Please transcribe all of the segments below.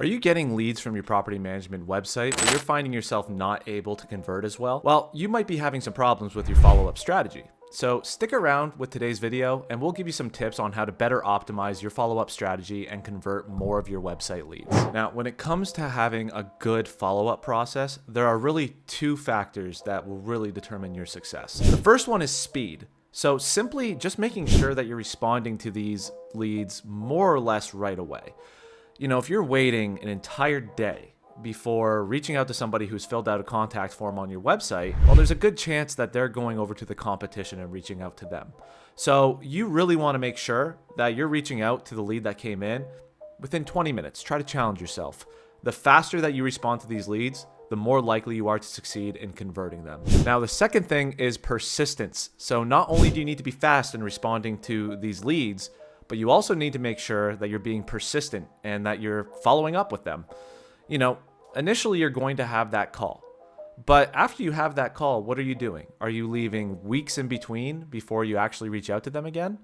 Are you getting leads from your property management website, but you're finding yourself not able to convert as well? Well, you might be having some problems with your follow-up strategy. So stick around with today's video and we'll give you some tips on how to better optimize your follow-up strategy and convert more of your website leads. Now, when it comes to having a good follow-up process, there are really two factors that will really determine your success. The first one is speed. So simply just making sure that you're responding to these leads more or less right away. You know, if you're waiting an entire day before reaching out to somebody who's filled out a contact form on your website, well, there's a good chance that they're going over to the competition and reaching out to them. So you really want to make sure that you're reaching out to the lead that came in within 20 minutes. Try to challenge yourself. The faster that you respond to these leads, the more likely you are to succeed in converting them. Now, the second thing is persistence. So not only do you need to be fast in responding to these leads, but you also need to make sure that you're being persistent and that you're following up with them. You know, initially you're going to have that call, but after you have that call, what are you doing? Are you leaving weeks in between before you actually reach out to them again?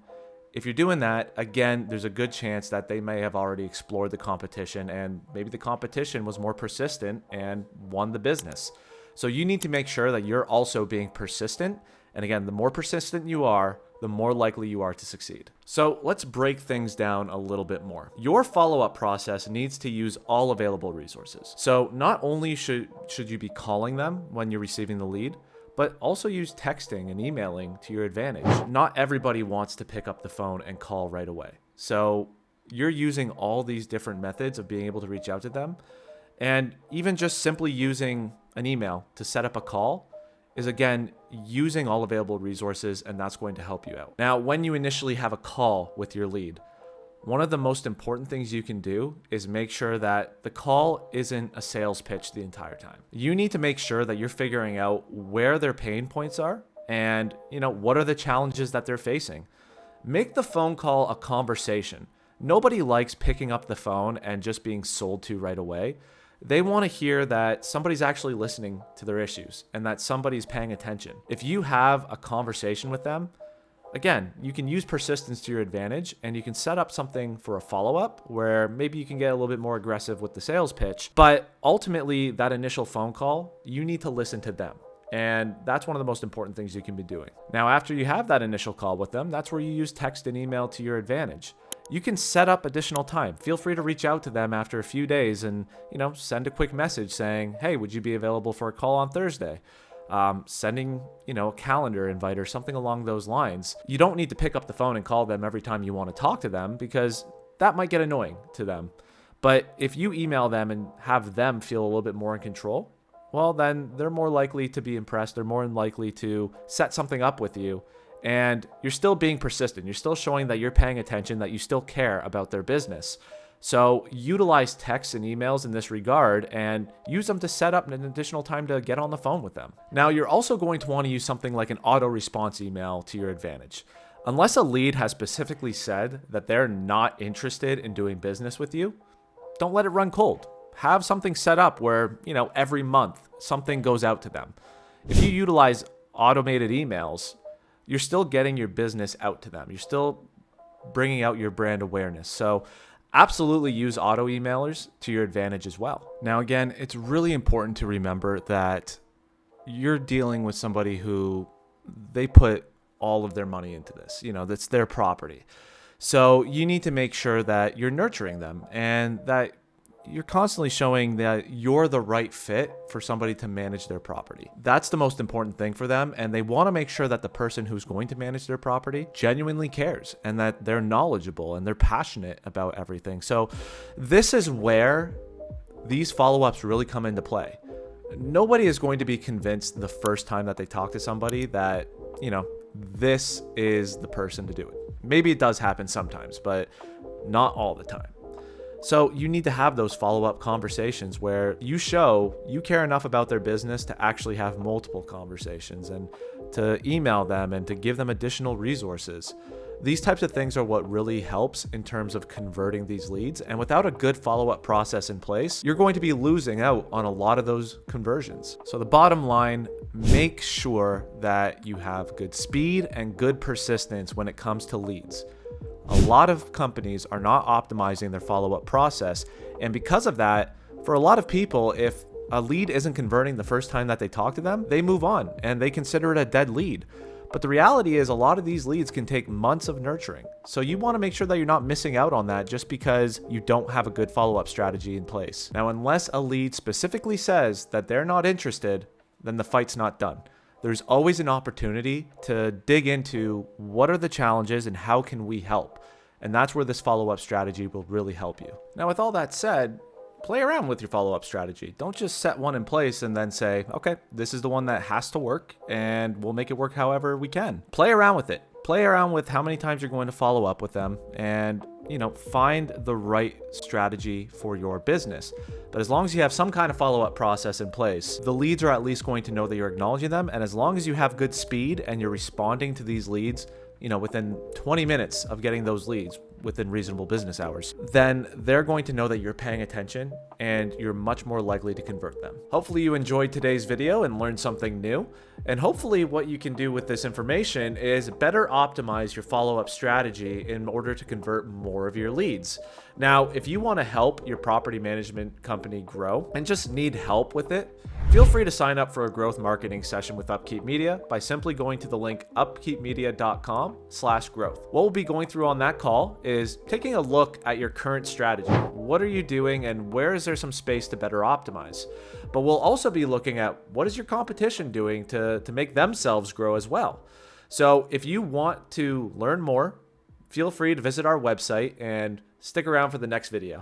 If you're doing that, again, there's a good chance that they may have already explored the competition and maybe the competition was more persistent and won the business. So you need to make sure that you're also being persistent. And again, the more persistent you are, the more likely you are to succeed. So let's break things down a little bit more. Your follow-up process needs to use all available resources. So not only should you be calling them when you're receiving the lead, but also use texting and emailing to your advantage. Not everybody wants to pick up the phone and call right away. So you're using all these different methods of being able to reach out to them. And even just simply using an email to set up a call is, again, using all available resources, and that's going to help you out. Now, when you initially have a call with your lead, one of the most important things you can do is make sure that the call isn't a sales pitch the entire time. You need to make sure that you're figuring out where their pain points are and, what are the challenges that they're facing. Make the phone call a conversation. Nobody likes picking up the phone and just being sold to right away. They want to hear that somebody's actually listening to their issues and that somebody's paying attention. If you have a conversation with them, again, you can use persistence to your advantage and you can set up something for a follow-up where maybe you can get a little bit more aggressive with the sales pitch. But ultimately, that initial phone call, you need to listen to them. And that's one of the most important things you can be doing. Now, after you have that initial call with them, that's where you use text and email to your advantage. You can set up additional time. Feel free to reach out to them after a few days and, send a quick message saying, hey, would you be available for a call on Thursday? Sending, a calendar invite or something along those lines. You don't need to pick up the phone and call them every time you want to talk to them because that might get annoying to them. But if you email them and have them feel a little bit more in control, well, then they're more likely to be impressed. They're more likely to set something up with you. And you're still being persistent. You're still showing that you're paying attention, that you still care about their business. So utilize texts and emails in this regard and use them to set up an additional time to get on the phone with them. Now, you're also going to want to use something like an auto response email to your advantage. Unless a lead has specifically said that they're not interested in doing business with you, don't let it run cold. Have something set up where, every month something goes out to them. If you utilize automated emails, you're still getting your business out to them. You're still bringing out your brand awareness. So absolutely use auto emailers to your advantage as well. Now, again, it's really important to remember that you're dealing with somebody who they put all of their money into this. That's their property. So you need to make sure that you're nurturing them and that you're constantly showing that you're the right fit for somebody to manage their property. That's the most important thing for them. And they want to make sure that the person who's going to manage their property genuinely cares and that they're knowledgeable and they're passionate about everything. So this is where these follow-ups really come into play. Nobody is going to be convinced the first time that they talk to somebody that, this is the person to do it. Maybe it does happen sometimes, but not all the time. So you need to have those follow-up conversations where you show you care enough about their business to actually have multiple conversations and to email them and to give them additional resources. These types of things are what really helps in terms of converting these leads. And without a good follow-up process in place, you're going to be losing out on a lot of those conversions. So the bottom line, make sure that you have good speed and good persistence when it comes to leads. A lot of companies are not optimizing their follow-up process, and because of that, for a lot of people, if a lead isn't converting the first time that they talk to them, they move on and they consider it a dead lead. But the reality is a lot of these leads can take months of nurturing. So you want to make sure that you're not missing out on that just because you don't have a good follow-up strategy in place. Now, unless a lead specifically says that they're not interested, then the fight's not done. There's always an opportunity to dig into what are the challenges and how can we help. And that's where this follow-up strategy will really help you. Now, with all that said, play around with your follow-up strategy. Don't just set one in place and then say, okay, this is the one that has to work and we'll make it work however we can. Play around with it. Play around with how many times you're going to follow up with them and, find the right strategy for your business. But as long as you have some kind of follow-up process in place, the leads are at least going to know that you're acknowledging them. And as long as you have good speed and you're responding to these leads, within 20 minutes of getting those leads within reasonable business hours, then they're going to know that you're paying attention and you're much more likely to convert them. Hopefully you enjoyed today's video and learned something new. And hopefully what you can do with this information is better optimize your follow-up strategy in order to convert more of your leads. Now, if you want to help your property management company grow and just need help with it, feel free to sign up for a growth marketing session with Upkeep Media by simply going to the link upkeepmedia.com/growth. What we'll be going through on that call is taking a look at your current strategy. What are you doing and where is there some space to better optimize? But we'll also be looking at what is your competition doing to make themselves grow as well. So if you want to learn more, feel free to visit our website and stick around for the next video.